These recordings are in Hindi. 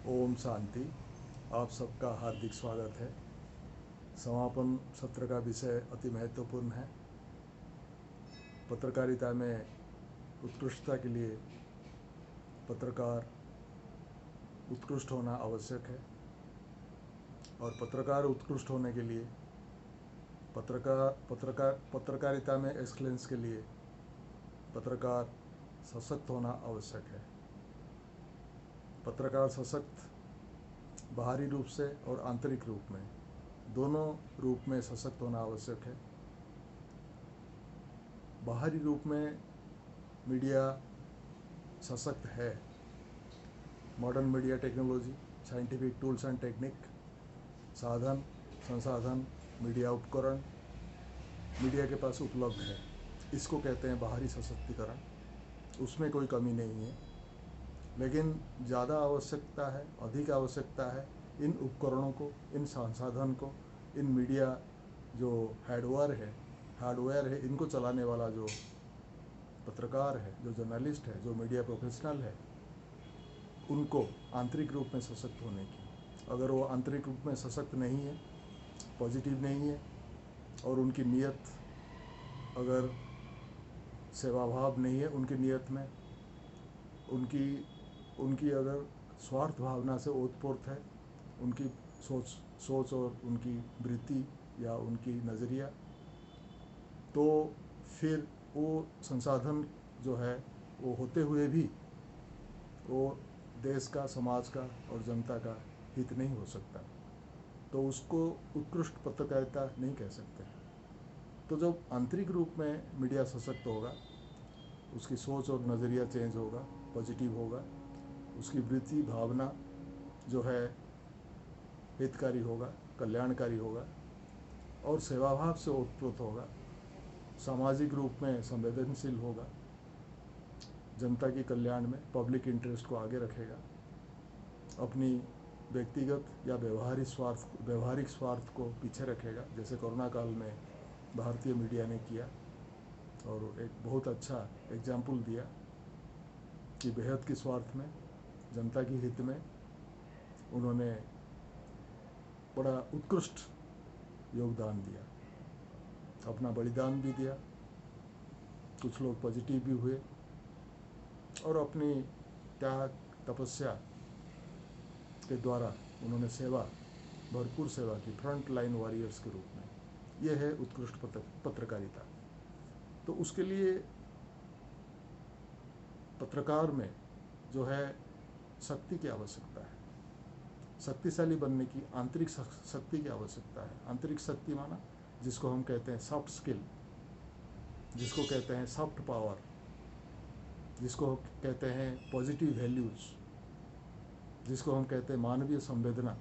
ओम शांति। आप सबका हार्दिक स्वागत है। समापन सत्र का विषय अति महत्वपूर्ण है। पत्रकारिता में उत्कृष्टता के लिए पत्रकार उत्कृष्ट होना आवश्यक है और पत्रकार उत्कृष्ट होने के लिए पत्रकारिता में एक्सलेंस के लिए पत्रकार सशक्त होना आवश्यक है। पत्रकार सशक्त बाहरी रूप से और आंतरिक रूप में, दोनों रूप में सशक्त होना आवश्यक है। बाहरी रूप में मीडिया सशक्त है। Modern media technology, scientific tools and technique, साधन संसाधन, मीडिया उपकरण मीडिया के पास उपलब्ध है। इसको कहते हैं बाहरी सशक्तिकरण। उसमें कोई कमी नहीं है, लेकिन ज़्यादा आवश्यकता है, अधिक आवश्यकता है इन उपकरणों को, इन संसाधन को, इन मीडिया जो हार्डवेयर है, इनको चलाने वाला जो पत्रकार है, जो जर्नलिस्ट है, जो मीडिया प्रोफेशनल है, उनको आंतरिक रूप में सशक्त होने की। अगर वो आंतरिक रूप में सशक्त नहीं है, पॉजिटिव नहीं है, और उनकी नीयत अगर सेवाभाव नहीं है उनकी नीयत में, उनकी अगर स्वार्थ भावना से ओतप्रोत है उनकी सोच और उनकी वृत्ति या उनकी नज़रिया, तो फिर वो संसाधन जो है वो होते हुए भी वो देश का, समाज का और जनता का हित नहीं हो सकता, तो उसको उत्कृष्ट पत्रकारिता नहीं कह सकते। तो जब आंतरिक रूप में मीडिया सशक्त होगा, उसकी सोच और नज़रिया चेंज होगा, पॉजिटिव होगा, उसकी वृत्ति भावना जो है हितकारी होगा, कल्याणकारी होगा और सेवाभाव से ओतप्रोत होगा, सामाजिक रूप में संवेदनशील होगा, जनता के कल्याण में पब्लिक इंटरेस्ट को आगे रखेगा, अपनी व्यक्तिगत या व्यवहारिक स्वार्थ को पीछे रखेगा, जैसे कोरोना काल में भारतीय मीडिया ने किया और एक बहुत अच्छा एग्जाम्पल दिया कि बेहद के स्वार्थ में, जनता के हित में उन्होंने बड़ा उत्कृष्ट योगदान दिया, अपना बलिदान भी दिया, कुछ लोग पॉजिटिव भी हुए और अपनी त्याग तपस्या के द्वारा उन्होंने भरपूर सेवा की, फ्रंट लाइन वॉरियर्स के रूप में। यह है उत्कृष्ट पत्रकारिता। तो उसके लिए पत्रकार में जो है शक्ति की आवश्यकता है, शक्तिशाली बनने की आंतरिक शक्ति की आवश्यकता है। आंतरिक शक्ति माना जिसको हम कहते हैं सॉफ्ट स्किल, जिसको कहते हैं सॉफ्ट पावर, जिसको कहते हैं पॉजिटिव वैल्यूज़, जिसको हम कहते हैं मानवीय संवेदना।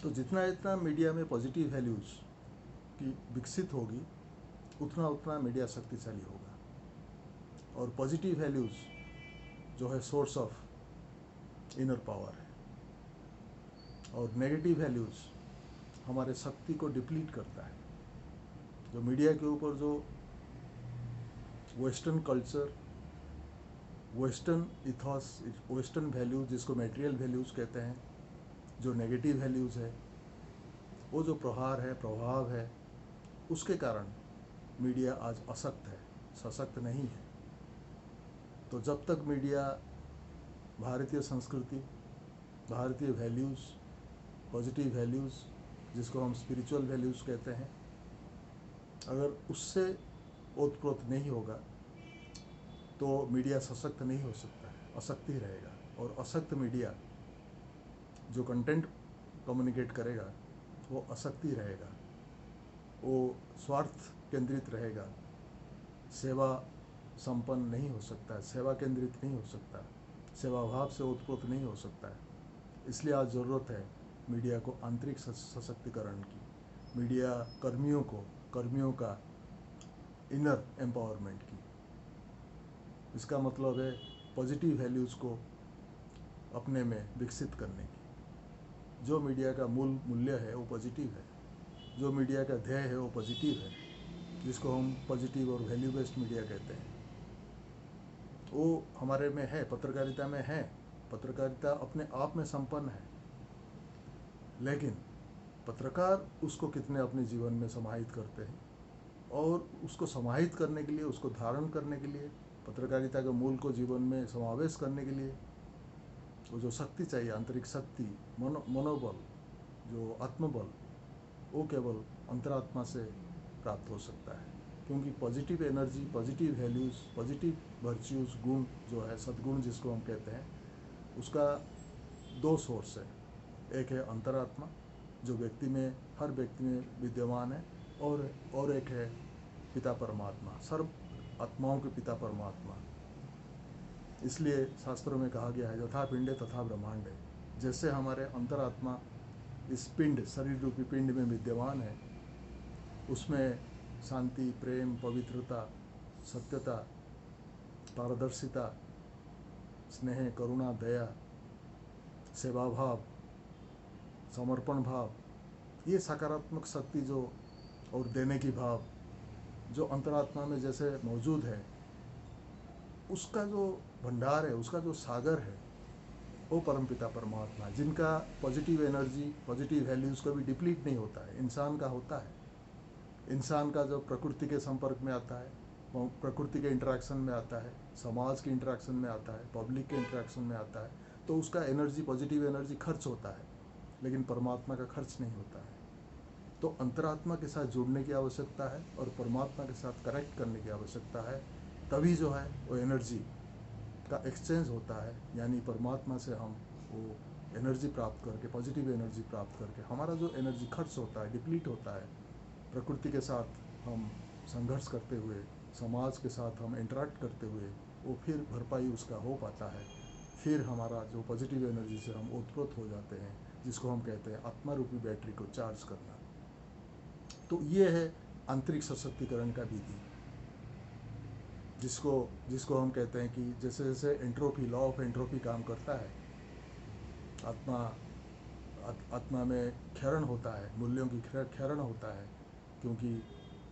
तो जितना मीडिया में पॉजिटिव वैल्यूज़ की विकसित होगी, उतना मीडिया शक्तिशाली होगा। और पॉजिटिव वैल्यूज़ जो है सोर्स ऑफ इनर पावर है, और नेगेटिव वैल्यूज़ हमारे शक्ति को डिप्लीट करता है। जो मीडिया के ऊपर जो western culture, western ethos, western values, जिसको मटेरियल वैल्यूज़ कहते हैं, जो नेगेटिव वैल्यूज़ है, वो जो प्रभाव है, उसके कारण मीडिया आज अशक्त है, सशक्त नहीं है। तो जब तक मीडिया भारतीय संस्कृति, भारतीय वैल्यूज़, पॉजिटिव वैल्यूज़, जिसको हम स्पिरिचुअल वैल्यूज़ कहते हैं, अगर उससे ओतप्रोत नहीं होगा तो मीडिया सशक्त नहीं हो सकता है, अशक्त ही रहेगा। और अशक्त मीडिया जो कंटेंट कम्युनिकेट करेगा वो अशक्त ही रहेगा, वो स्वार्थ केंद्रित रहेगा, सेवा संपन्न नहीं हो सकता है, सेवा केंद्रित नहीं हो सकता, सेवाभाव से ओतप्रोत नहीं हो सकता है। इसलिए आज ज़रूरत है मीडिया को आंतरिक सशक्तिकरण की, मीडिया कर्मियों का इनर एम्पावरमेंट की। इसका मतलब है पॉजिटिव वैल्यूज़ को अपने में विकसित करने की। जो मीडिया का मूल्य है वो पॉजिटिव है, जो मीडिया का ध्येय है वो पॉजिटिव है, जिसको हम पॉजिटिव और वैल्यू बेस्ड मीडिया कहते हैं, वो हमारे में है, पत्रकारिता में है। पत्रकारिता अपने आप में संपन्न है, लेकिन पत्रकार उसको कितने अपने जीवन में समाहित करते हैं, और उसको समाहित करने के लिए, उसको धारण करने के लिए, पत्रकारिता के मूल को जीवन में समावेश करने के लिए वो जो शक्ति चाहिए, आंतरिक शक्ति, मनोबल, जो आत्मबल, वो केवल अंतरात्मा से प्राप्त हो सकता है। क्योंकि positive energy, positive values, positive virtues, गुण जो है, सद्गुण जिसको हम कहते हैं, उसका दो सोर्स है। एक है अंतरात्मा जो व्यक्ति में, हर व्यक्ति में विद्यमान है, और एक है पिता परमात्मा, सर्व आत्माओं के पिता परमात्मा। इसलिए शास्त्रों में कहा गया है, यथा पिंडे तथा ब्रह्मांडे। जैसे हमारे अंतरात्मा इस पिंड, शरीर रूपी पिंड में विद्यमान है, उसमें शांति, प्रेम, पवित्रता, सत्यता, पारदर्शिता, स्नेह, करुणा, दया, सेवा भाव, समर्पण भाव, ये सकारात्मक शक्ति जो, और देने की भाव जो अंतरात्मा में जैसे मौजूद है, उसका जो भंडार है, उसका जो सागर है, वो परमपिता परमात्मा, जिनका पॉजिटिव एनर्जी, पॉजिटिव वैल्यूज़ कभी डिप्लीट नहीं होता है। इंसान का होता है। इंसान का जब प्रकृति के संपर्क में आता है, प्रकृति के इंटरेक्शन में आता है, समाज के इंटरेक्शन में आता है, पब्लिक के इंटरेक्शन में आता है, तो उसका एनर्जी, पॉजिटिव एनर्जी खर्च होता है, लेकिन परमात्मा का खर्च नहीं होता है। तो अंतरात्मा के साथ जुड़ने की आवश्यकता है और परमात्मा के साथ कनेक्ट करने की आवश्यकता है। तभी जो है वो एनर्जी का एक्सचेंज होता है, यानी परमात्मा से हम वो एनर्जी प्राप्त करके, पॉजिटिव एनर्जी प्राप्त करके, हमारा जो एनर्जी खर्च होता है, डिप्लीट होता है, प्रकृति के साथ हम संघर्ष करते हुए, समाज के साथ हम इंटरेक्ट करते हुए, वो फिर भरपाई उसका हो पाता है। फिर हमारा जो पॉजिटिव एनर्जी से हम ओतप्रोत हो जाते हैं, जिसको हम कहते हैं आत्मा रूपी बैटरी को चार्ज करना। तो ये है आंतरिक सशक्तिकरण का विधि, जिसको हम कहते हैं कि जैसे जैसे एंट्रोपी, लॉ ऑफ एंट्रोपी काम करता है, आत्मा में क्षरण होता है, मूल्यों की क्षरण होता है, क्योंकि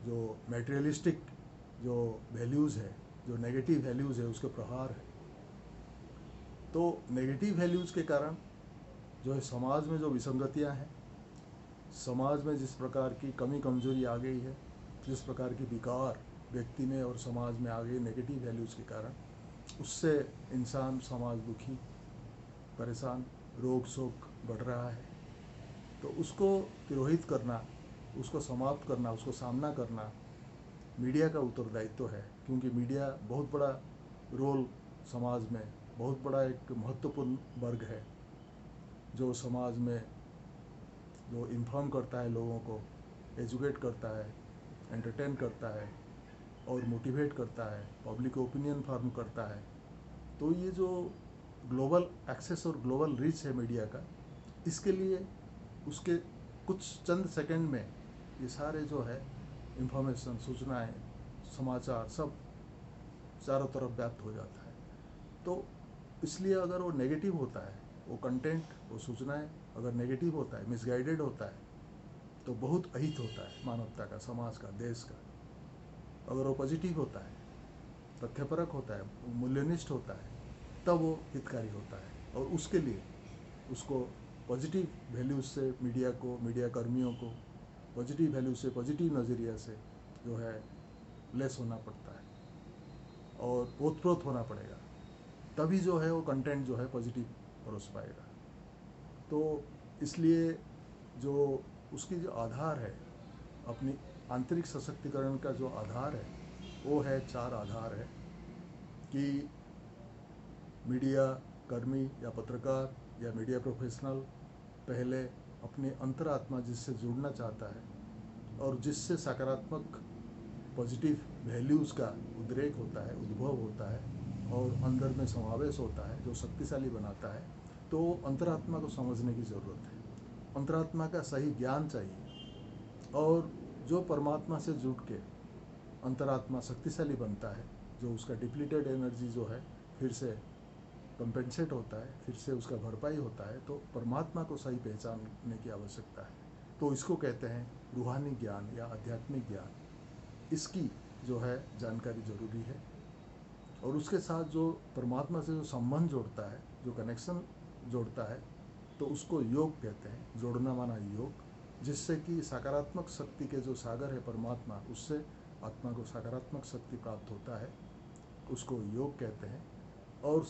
जो मटेरियलिस्टिक जो वैल्यूज़ है, जो नेगेटिव वैल्यूज़ है, उसके प्रहार है। तो नेगेटिव वैल्यूज़ के कारण जो है समाज में जो विसंगतियां हैं, समाज में जिस प्रकार की कमी कमजोरी आ गई है, जिस प्रकार की विकार व्यक्ति में और समाज में आ गई नेगेटिव वैल्यूज़ के कारण, उससे इंसान, समाज दुखी, परेशान, रोग शोक बढ़ रहा है। तो उसको तिरोहित करना, उसको समाप्त करना, उसको सामना करना मीडिया का उत्तरदायित्व है। क्योंकि मीडिया बहुत बड़ा रोल समाज में, बहुत बड़ा एक महत्वपूर्ण वर्ग है, जो समाज में जो इन्फॉर्म करता है, लोगों को एजुकेट करता है, एंटरटेन करता है और मोटिवेट करता है, पब्लिक ओपिनियन फॉर्म करता है। तो ये जो ग्लोबल एक्सेस और ग्लोबल रीच है मीडिया का, इसके लिए उसके कुछ चंद सेकंड में ये सारे जो है इंफॉर्मेशन, सूचनाएं, समाचार सब चारों तरफ व्याप्त हो जाता है। तो इसलिए अगर वो नेगेटिव होता है, वो कंटेंट, वो सूचनाएं अगर नेगेटिव होता है, मिसगाइडेड होता है, तो बहुत अहित होता है मानवता का, समाज का, देश का। अगर वो पॉजिटिव होता है, तथ्यपरक होता है, मूल्यनिष्ठ होता है, तब वो हितकारी होता है। और उसके लिए उसको पॉजिटिव वैल्यूज से मीडिया को, मीडिया कर्मियों को पॉजिटिव वैल्यूज से, पॉजिटिव नज़रिया से जो है लेस होना पड़ता है और ओतप्रोत होना पड़ेगा, तभी जो है वो कंटेंट जो है पॉजिटिव परोस पाएगा। तो इसलिए जो उसकी जो आधार है, अपनी आंतरिक सशक्तिकरण का जो आधार है, वो है, चार आधार है कि मीडिया कर्मी या पत्रकार या मीडिया प्रोफेशनल पहले अपनी अंतरात्मा जिससे जुड़ना चाहता है और जिससे सकारात्मक पॉजिटिव वैल्यूज़ का उद्रेक होता है, उद्भव होता है और अंदर में समावेश होता है, जो शक्तिशाली बनाता है, तो अंतरात्मा को समझने की ज़रूरत है। अंतरात्मा का सही ज्ञान चाहिए, और जो परमात्मा से जुड़ के अंतरात्मा शक्तिशाली बनता है, जो उसका डिप्लीटेड एनर्जी जो है फिर से कंपेंसेट होता है, फिर से उसका भरपाई होता है, तो परमात्मा को सही पहचानने की आवश्यकता है। तो इसको कहते हैं रूहानी ज्ञान या आध्यात्मिक ज्ञान। इसकी जो है जानकारी जरूरी है। और उसके साथ जो परमात्मा से जो संबंध जोड़ता है, जो कनेक्शन जोड़ता है, तो उसको योग कहते हैं। जोड़ना माना योग, जिससे कि सकारात्मक शक्ति के जो सागर है परमात्मा, उससे आत्मा को सकारात्मक शक्ति प्राप्त होता है, उसको योग कहते हैं। और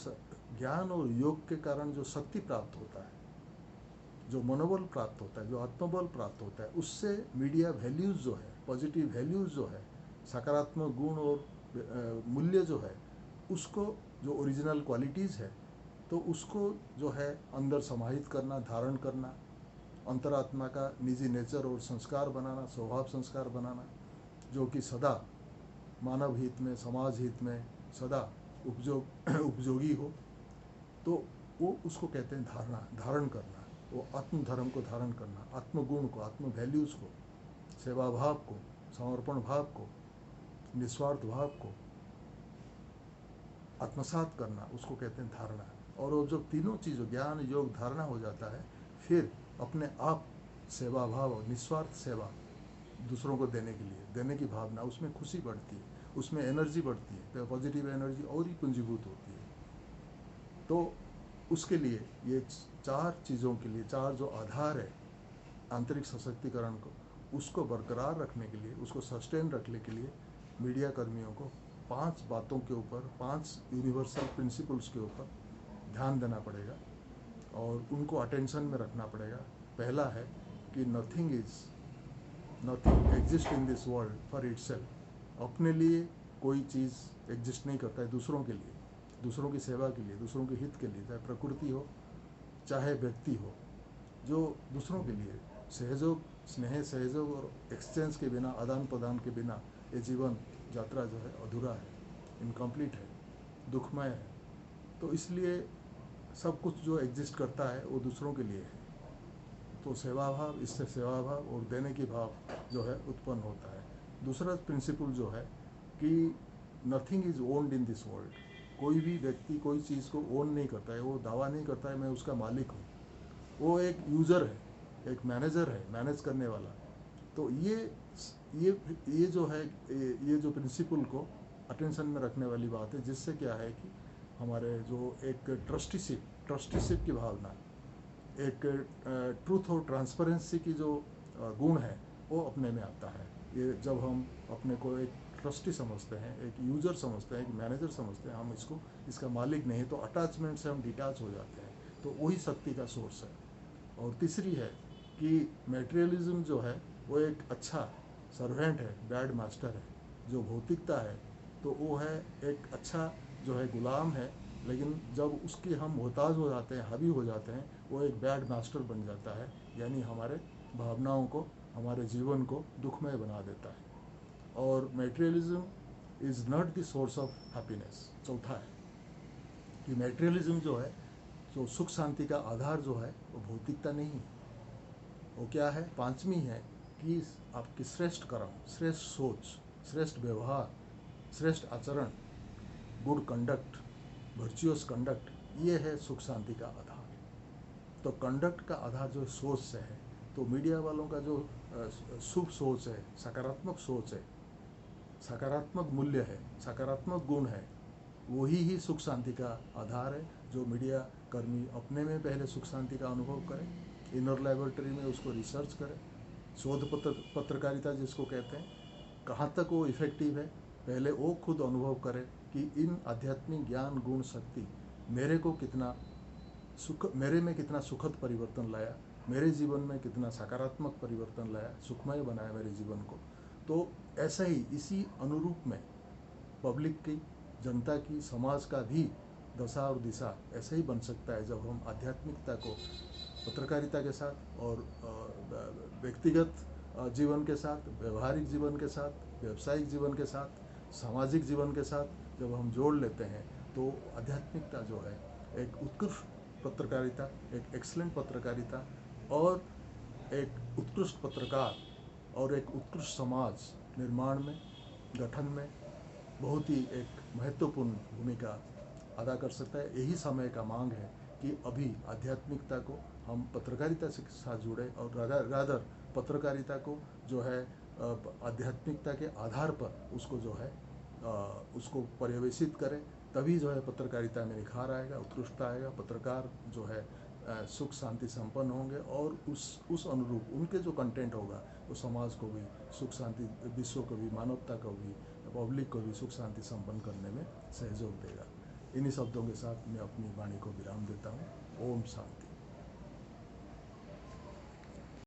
ज्ञान और योग के कारण जो शक्ति प्राप्त होता है, जो मनोबल प्राप्त होता है, जो आत्मबल प्राप्त होता है, उससे मीडिया वैल्यूज़ जो है, पॉजिटिव वैल्यूज़ जो है, सकारात्मक गुण और मूल्य जो है, उसको जो ओरिजिनल क्वालिटीज़ है, तो उसको जो है अंदर समाहित करना, धारण करना, अंतरात्मा का निजी नेचर और संस्कार बनाना, स्वभाव संस्कार बनाना, जो कि सदा मानव हित में, समाज हित में सदा उपयोगी हो, तो वो उसको कहते हैं धारण करना। वो आत्मधर्म को धारण करना, आत्मगुण को, आत्म वैल्यूज़ को, सेवा भाव को, समर्पण भाव को, निस्वार्थ भाव को आत्मसात करना, उसको कहते हैं धारणा। और वो जब तीनों चीज़ों ज्ञान योग धारणा हो जाता है, फिर अपने आप सेवा भाव और निस्वार्थ सेवा दूसरों को देने के लिए, देने की भावना, उसमें खुशी बढ़ती है, उसमें एनर्जी बढ़ती है, पॉजिटिव एनर्जी और ही पुंजीभूत होती है। तो उसके लिए ये चार चीज़ों के लिए, चार जो आधार है आंतरिक सशक्तिकरण को, उसको बरकरार रखने के लिए, उसको सस्टेन रखने के लिए मीडिया कर्मियों को 5 बातों के ऊपर, 5 यूनिवर्सल प्रिंसिपल्स के ऊपर ध्यान देना पड़ेगा और उनको अटेंशन में रखना पड़ेगा। पहला है कि nothing exist in this world for itself. अपने लिए कोई चीज़ एग्जिस्ट नहीं करता है, दूसरों के लिए, दूसरों की सेवा के लिए, दूसरों के हित के लिए, चाहे प्रकृति हो चाहे व्यक्ति हो, जो दूसरों के लिए सहयोग, स्नेह, सहयोग और एक्सचेंज के बिना, आदान प्रदान के बिना ये जीवन यात्रा जो है अधूरा है, इनकम्प्लीट है, दुखमय है। तो इसलिए सब कुछ जो एग्जिस्ट करता है वो दूसरों के लिए है। तो सेवा भाव, इससे सेवा भाव और देने की भाव जो है उत्पन्न होता है। दूसरा प्रिंसिपल जो है कि nothing is owned in this world. कोई भी व्यक्ति कोई चीज़ को ओन नहीं करता है, वो दावा नहीं करता है मैं उसका मालिक हूँ। वो एक यूज़र है, एक मैनेजर है, मैनेज करने वाला। तो ये जो है, ये जो प्रिंसिपल को अटेंशन में रखने वाली बात है, जिससे क्या है कि हमारे जो एक ट्रस्टीशिप की भावना, एक ट्रूथ और ट्रांसपेरेंसी की जो गुण है, वो अपने में आता है। ये जब हम अपने को एक ट्रस्टी समझते हैं, एक यूज़र समझते हैं, एक मैनेजर समझते हैं, हम इसका मालिक नहीं, तो अटैचमेंट से हम डिटैच हो जाते हैं। तो वही शक्ति का सोर्स है। और तीसरी है कि मटेरियलिज्म जो है वो एक अच्छा सर्वेंट है, बैड मास्टर है। जो भौतिकता है तो वो है एक अच्छा जो है गुलाम है, लेकिन जब उसकी हम मोहताज हो जाते हैं, हावी हो जाते हैं, वो एक बैड मास्टर बन जाता है, यानी हमारे भावनाओं को, हमारे जीवन को दुखमय बना देता है। और materialism is not the source of happiness. चौथा है कि मटेरियलिज्म जो है, जो सुख शांति का आधार जो है, वो भौतिकता नहीं है। वो क्या है? पांचवी है कि आपकी श्रेष्ठ कर्म, श्रेष्ठ सोच, श्रेष्ठ व्यवहार, श्रेष्ठ आचरण, गुड कंडक्ट, वर्चुअस कंडक्ट, ये है सुख शांति का आधार। तो कंडक्ट का आधार जो सोच से है, तो मीडिया वालों का जो शुभ सोच है, सकारात्मक सोच है, सकारात्मक मूल्य है, सकारात्मक गुण है, वही ही सुख शांति का आधार है। जो मीडिया कर्मी अपने में पहले सुख शांति का अनुभव करें, इनर लेबोरेटरी में उसको रिसर्च करें, शोध पत्रकारिता जिसको कहते हैं, कहाँ तक वो इफ़ेक्टिव है, पहले वो खुद अनुभव करें कि इन आध्यात्मिक ज्ञान गुण शक्ति मेरे को कितना मेरे में कितना सुखद परिवर्तन लाया, मेरे जीवन में कितना सकारात्मक परिवर्तन लाया, सुखमय बनाया मेरे जीवन को। तो ऐसा ही इसी अनुरूप में पब्लिक की, जनता की, समाज का भी दशा और दिशा ऐसे ही बन सकता है जब हम आध्यात्मिकता को पत्रकारिता के साथ और व्यक्तिगत जीवन के साथ, व्यवहारिक जीवन के साथ, व्यावसायिक जीवन के साथ, सामाजिक जीवन के साथ जब हम जोड़ लेते हैं, तो आध्यात्मिकता जो है एक उत्कृष्ट पत्रकारिता, एक एक्सीलेंट पत्रकारिता और एक उत्कृष्ट पत्रकार और एक उत्कृष्ट समाज निर्माण में, गठन में बहुत ही एक महत्वपूर्ण भूमिका अदा कर सकता है। यही समय का मांग है कि अभी आध्यात्मिकता को हम पत्रकारिता से साथ जुड़े और रादर पत्रकारिता को जो है आध्यात्मिकता के आधार पर उसको जो है उसको पर्यवेक्षित करें तभी जो है पत्रकारिता में निखार आएगा, उत्कृष्टता आएगा। पत्रकार जो है सुख शांति संपन्न होंगे और उस अनुरूप उनके जो कंटेंट होगा वो समाज को भी सुख शांति, विश्व को भी, मानवता को भी, पब्लिक को भी सुख शांति संपन्न करने में सहयोग देगा। इन्हीं शब्दों के साथ मैं अपनी वाणी को विराम देता हूँ। ओम शांति।